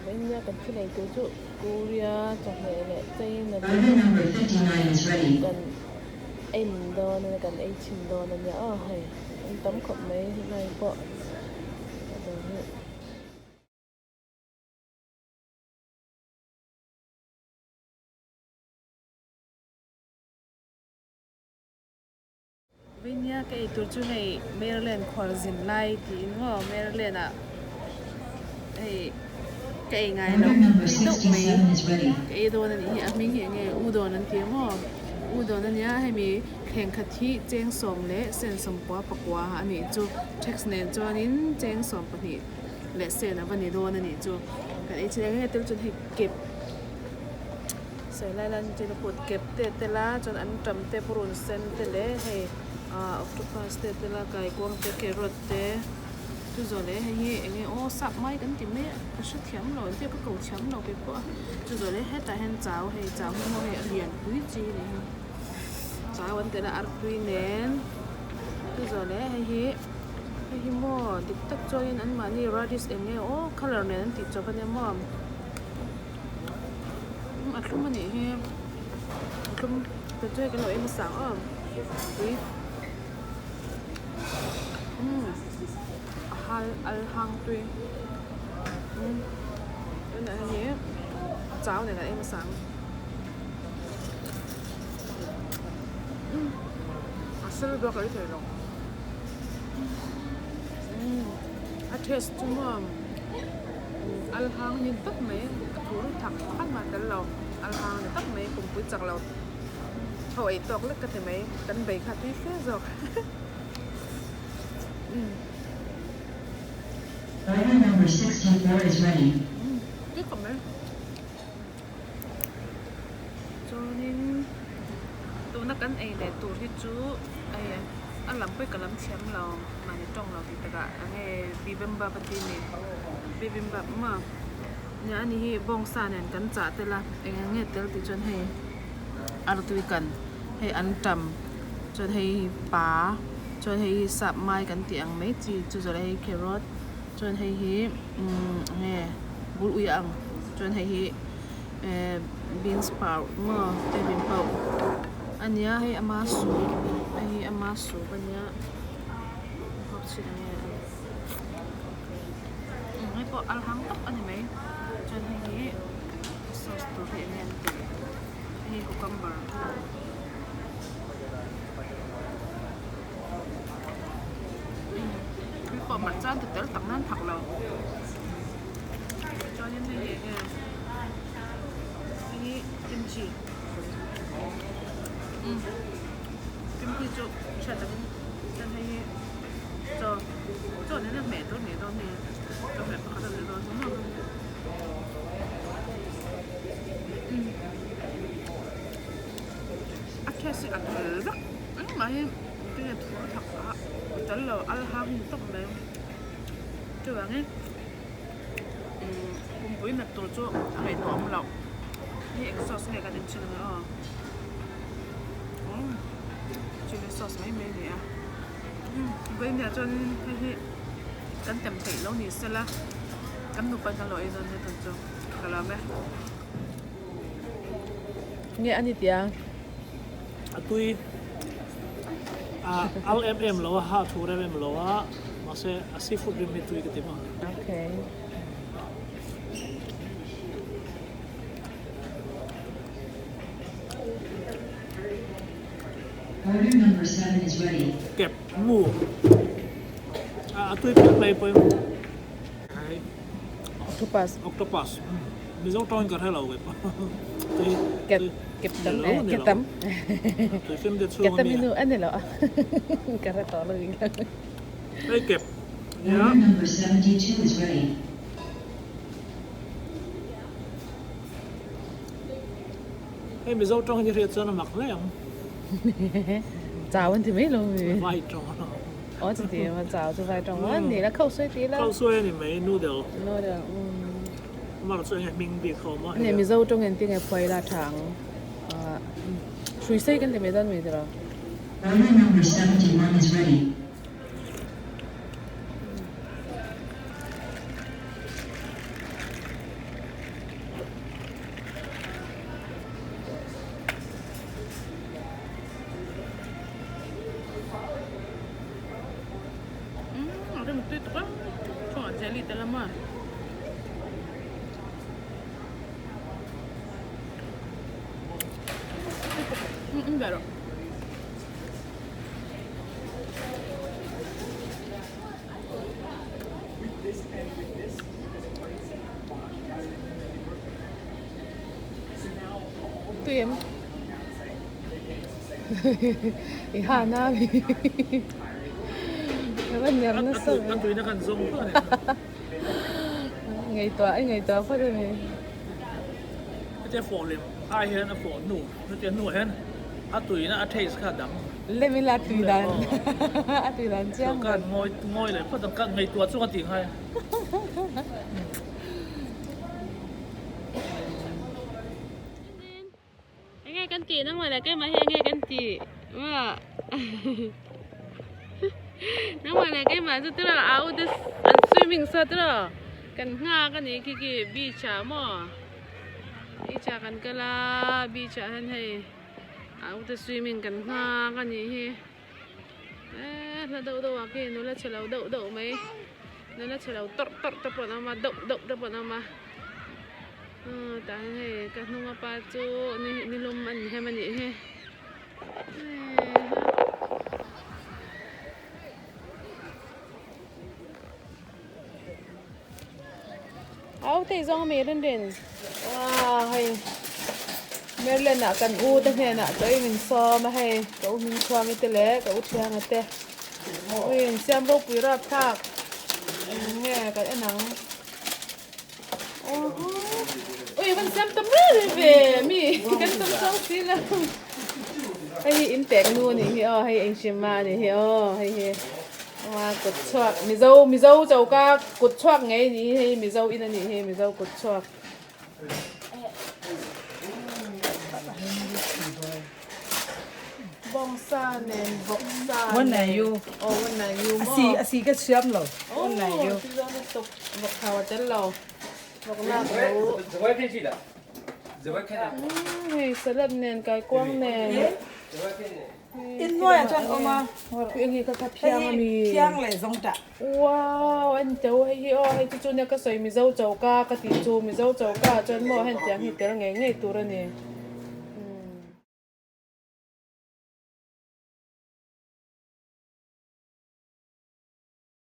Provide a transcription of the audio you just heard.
bên nhà cần cái này tôi chụp Korea trong này lại tây là Item number 59 is ready. cần em đo nên cần em chìm đo nên nhớ hay em tấm cộng mấy này bỏ bên nhà cái tổ chức này Maryland Qualzin Light thì nó Maryland à cái ngày nó đi đâu mấy cái đồ này mình nghe Udon anh tiếng mà Udon anh nhá hay mi khen khát thi chén sòm lệ sen sòm quá bạc quá anh ấy chú text nên cho anh chén sòm bạc nhỉ lệ sen àวันนี้ đồ anh ấy chú cái ấy chỉ là cái tiêu chuẩn hay kẹpใส่ลายลันจีนปวดเก็บเตละจนอันจำเตปรุนเซนเตเล่ให้octopusเตละไก่กวางเตแครอทเตtu rồi đấy hay nghe ô sắp mai cái gì mấy cái số thiếm rồi tiếp cái cầu thiếm rồi cái bữa tu rồi đấy hết tại hen cháo hay cháo mua hay liền quý chi này cháo vẫn cái là ăn quý nén tu rồi đấy hay mua tiếp tục cho nên ăn mà đi radish em nghe ô color này ăn tiếp cho bên em mua ăn không mà nhỉ không cái chơi cái nồi em sáng quý alhang tuy cái này nhé cháo này là em sáng sữa bò cái thôi rồi taste chung mà alhang nhìn tóc mấy thú thẳng phát mà cái lẩu alhang này tóc mấy cùng với chặt lẩu thôi tóc lắc cái mấy cắn bể khát tí phết rồi Item number 64 is ready. Cái cầm đấy. Cho nên tôi nó cắn ấy để tụt hết chú ấy ăn làm cái làm chém lò màในtrong lò thì tất cả anh bibimbam bên này bibimbam mà nhà anh ấy bông sa này cắn chả thế là anh nghe tới thì cho hay ăn tùy cần hay ăn trầm cho hay pá cho hay sạp mai cắn tiệm mấy gì cho rồi hay carrot cho hay nghe bún uy ăn cho hay bean sprout mà bibimbap anh nhá hay amasu bên nhá học sinh nghe hay có alhang tóc anh mấy cho hay sauce tổ hệ men hay cucumber còn mặt trơn thì tới tặng nên thật là cho nên này nghe cái kimchi kimchi chỗ sẽ tặng nên hay cho nên là mẹ tôi nè cho mẹ có thể được đúng không ăn cái gì ăn rất mà cái này thua thật á tới là alhang tóc này cái bạn ấy cùng với mặt tổ cho mày nọ lẩu cái sauce này cái đến chừng nữa chili sauce mấy mấy nè với nhà cho cái cắn tầm thịt lâu nè sẽ là cắn nụ bánh cái loại rồi nên cho cái làm đấy nghe anh đi tiang tôi LMM lo ha thu RM lo ha mà sẽ seafood rim tu cái tema okay Order number 7 is ready. kẹp mu tôi kẹp lại phải octopus bây giờ tôi còn hay lâu vậy kẹp tấm tôi phim được kẹp tấm menu anh này là cái này to luôn đây kẹp Order number 72 is ready. hey bây giờ trong cái rượu cho nó mặc lấy không chào anh thì mấy luôn vai trò ở trên thì mà chào cho vai trò anh thì là khâu suy tí là khâu suy thì mấy noodle mà nó suy hay mình bị khó mà này mình dâu trong ngành tiếng phải là thằng suy xây cái thì mấy dân mình rồi Order number 71 is ready. Pero tụi em ihana mi vẫn nhớ nó sợ Ăn tùy nó gần rung thôi. ngày tòa phát rồi này Nó chỉ phổ liệm, ai hết nó phổ nụ, nó chỉ nụ hết. Ăn tùy nó ăn taste khá đắng. lên mình là tùy đàn tùy đàn Cho chăng cả ngồi lại phát tầm các ngày tuột xuống tiếng hay. nghe con chị nó ngoài là cái mà nghe con chị mà nó ngoài là cái mà tức là áo this swimming set đó cần nga cái này cái beach mà beach cần cái là beach hơn hay áo this swimming cần nga cái này nó đậu cái nó là chỉ là đậu mấy nó là chỉ là tọt bọn nó mà đậu bọn nó mà tahan he kat nung apa tu ni luman he mani he áo tay zong me den wow hay mer lên nè cần u ta he nè tới mình so mà hay cậu mình khoang cái lẽ cậu thiang cái te ôi xem rốt quý rap thạc nghe cái nắng ôi vẫn xem tấm rơi về mi cái tấm sâu xí là hay in tẹt luôn này hay anh xem mà này hay mà cột choạc mi dâu cháu ca cột choạc ngay này hay mi dâu in này hay mi dâu cột choạc bông sa nền bông saวันไหนอยู่ วันไหนอยู่ อาซีก็เชื่อมเหรอวันไหนอยู่ ที่เราตกบักขาวจันเราบักหน้าเรา只会骗去的，只会骗的， เฮ้ยสลับเนนกายกว้างเนน 只会骗你。 อินด้วยจันออกมา คืออย่างงี้ก็ทับ เพี เพียงมี ยงเลยสงจะ ว้าวอันเจ้าให้จู่ๆเนี่ยก็ใส่มีเจ้าเจ้ากากะติจูมีเจ้าเจ้ากาจนหม้อให้เตียงให้เตลไงตัวละนี่